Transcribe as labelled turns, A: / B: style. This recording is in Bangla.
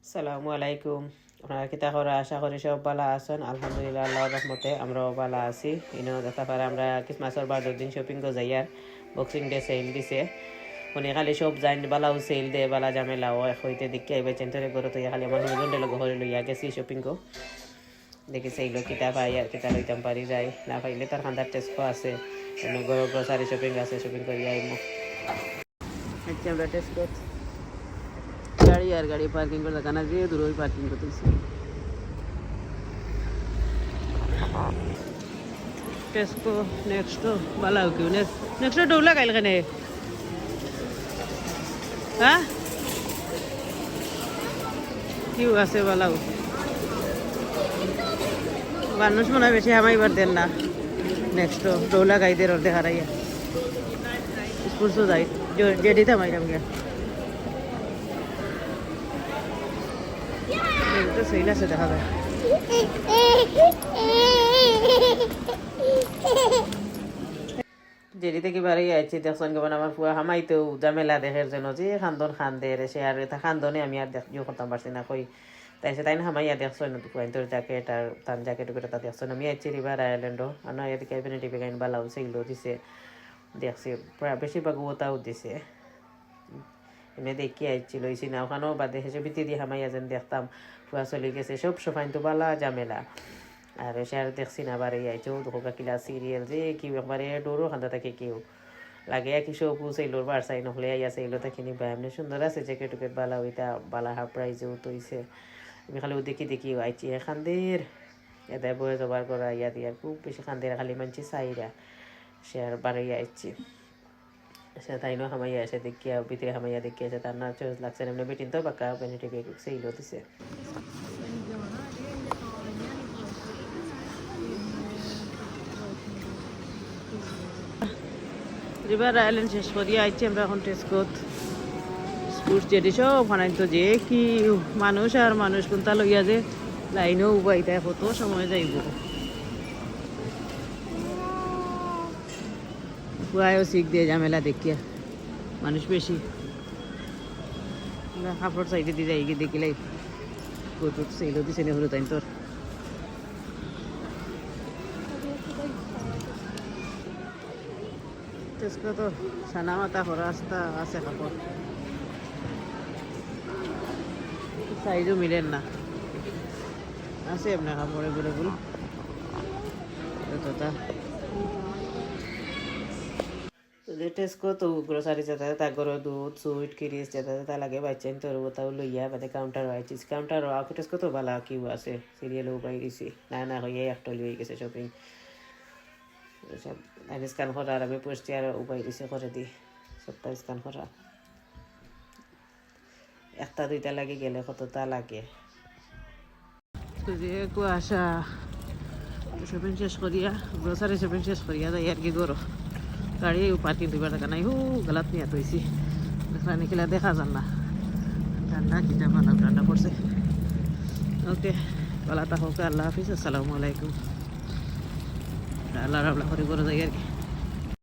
A: আসসালামু আলাইকুম। আপনারা কিতা করা আশা করি সব ভালো আছেন। আলহামদুলিল্লাহ আল্লাহর রহমতে আমরাও ভালো আছি। ইনো দেখা পারে আমরা ক্রিসমাসের বার দিন শপিং কো যাইয়ার বক্সিং ডে সেল দিছে। উনি খালি সব জাইন বালাও সেল দে বালা ঝামেলা ও হইতে দেখি আইবে চেন্টারে করে তো খালি আমার হুজুন্ডে লগে হরে লইয়া গেছি শপিং কো। দেখি সেইলো কিতা পাই আর কিতা লইতাম পারি যাই না পাইলে তার খান্দার টেস্কো আছে গ্রোসারি শপিং আছে শপিং করিয়া আইমু। আচ্ছা আমরা টেস্কো गाड़ी यार गाड़ी पार्किंग कर लगाना चाहिए दूर ही पार्किंग करते हैं टेस्को नेक्स्ट वाला हो क्यों नेक्स्ट डोला काइल कने हाँ क्यों आसे वाला हो वानुष मना बेचे हमारी बार देना नेक्स्ट डोला काई देर और देखा रही है स्कूल से जाए जो जेडी था हमारी हम गया तो सही से देखा गया जेडी থেকে বাড়ি আইছি দেখছেন কেমন আমার ফুয়া হামাইতেও ঝামেলা দেখের জন্য যে খান্দন খান্দে রে সে আর এটা খান্দনে আমি আর দেখিও করতাম পারছি না কই তাই সে তাই না হামাইয়া দেখছেন তোর জ্যাকেট আর তার জ্যাকেট করে তা দেখছেন আমি আইছি রিভার আইল্যান্ডও আর এদিকে এখানে টিভি গাইন বালাও সেগুলো দিছে দেখছি প্রায় বেশিরভাগ ওটাও দিছে এমনি দেখি আইছিল ওই না ওখানেও বাদে হেসে ভিতরে দিয়ে হামাইয়া যেন দেখতাম ফুয়া চলে গেছে সব সোফাইন তো বালা ঝামেলা আর সে আর দেখছি না বারে আইছো ধোকা কিলা সিরিয়াল যে কেউ একবারে ডোরও খান্দা থাকে কেউ লাগে একই সবু সেইলোর বার চাই নহলে আইয়া সেইলো থাকিনি বা এমনি সুন্দর আছে জ্যাকেট টুকেট বালা ওইটা বালা হাফ প্রাইজেও তৈছে আমি খালি দেখি দেখি আইছি খান্দের এদায় বয়ে জবার করা ইয়া দিয়ে খুব বেশি খান্দের খালি মানছি চাইরা সে আর বারে আইছি সে তাই না হামাইয়া এসে দেখিয়া ভিতরে হামাইয়া দেখিয়া আছে তার না চয়েস লাগছে এমনি বেটিন তো বাক্কা বেনিটি বেগ সেইলো দিছে রিভার আইল্যান্ড শেষ করিয়া আইছি আমরা এখন টেস্কোত স্পুর্স যেটি সব খানাই তো যে কি মানুষ আর মানুষ কোনটা লইয়া যে লাইনেও উবাইতে কত সময় যাইব পুরাইও শিখ দিয়ে ঝামেলা দেখিয়া মানুষ বেশি কাপড় সাইডে দিয়ে যাই গিয়ে দেখিলাই কত সেইলো দিছে নে হলো তাই তোর টেস্কো তো সানা মাতা রাস্তা আছে কাপড় সাইজও মিলেন না আছে আপনার কাপড় এভেলেবল টেস্কো তো গ্রোসারি যেতে তাগর দুধ সুইট কিরিস যেতে লাগে বাচ্চান তোর ওটাও লইয়া বাদে কাউন্টার আইছিস কাউন্টার আউট টেস্কো তো ভালো কিউ আছে সিরিয়ালও বাইরেছি না না হইয়া একটা লই গেছে শপিং সব স্ক্যান করা আর আমি পোস্টে আর উপায় দিছে করে দিই সবটা স্ক্যান করা একটা দুইটা লাগে গেলে কতটা লাগে যে কুয়াশা শপিং শেষ করিয়া গ্রোসারি শপিং শেষ করিয়া যাই আর কি করো গাড়ি পার্কিং দিবার টাকা নাই গলাত নিয়ে তৈছি দেখা নিখিলা দেখা যান না ঠান্ডা কিটা ভালো ঠান্ডা পড়ছে ওকে ভালো থাকুক আল্লাহ হাফিজ আসসালামু আলাইকুম আল্লাহ রাবলা করে যাই আর কি